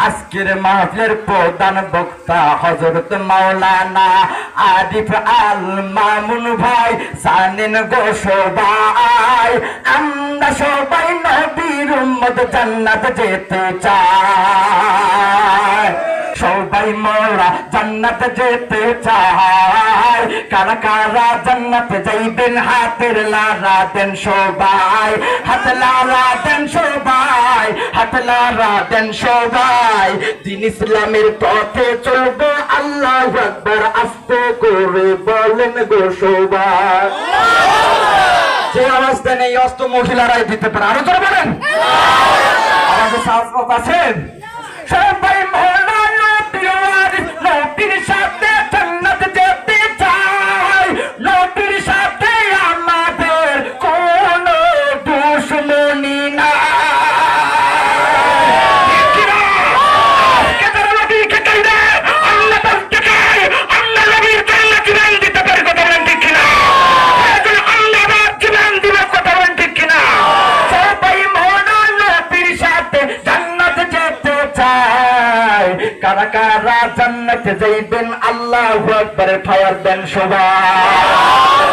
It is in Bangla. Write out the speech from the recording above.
আজকের মাহফিলের প্রধান বক্তা হযরত মাওলানা আরিফ আল মামুন ভাই জানেন গো সবাই আমরা সবাই নবীর উম্মত জান্নাত যেতে চাই সবাই মোরা জান্নাত যেতে চাই কারা কারা জান্নাত যাইবেন হাতের লারা দেন সবাই হাত লারা দেন সবাই হাত লারা দেন সবাই দিন ইসলামের পথে চলবো আল্লাহু আকবার আস্তে করে বলেন গো সবাই যে আওয়াজ দেন এই অস্ত মহিলারাই দিতে পারে আরো জোরে বলেন আমাদের সাহস আছেন সবাই মোরা নবীর সাথে জান্নাত যেতে চাই নবীর সাথে আমাদের কোনো দুশমনি নাই কারা কারা জান্নাতে যাইবেন আল্লাহু আকবার ফায়ার দেন সবাই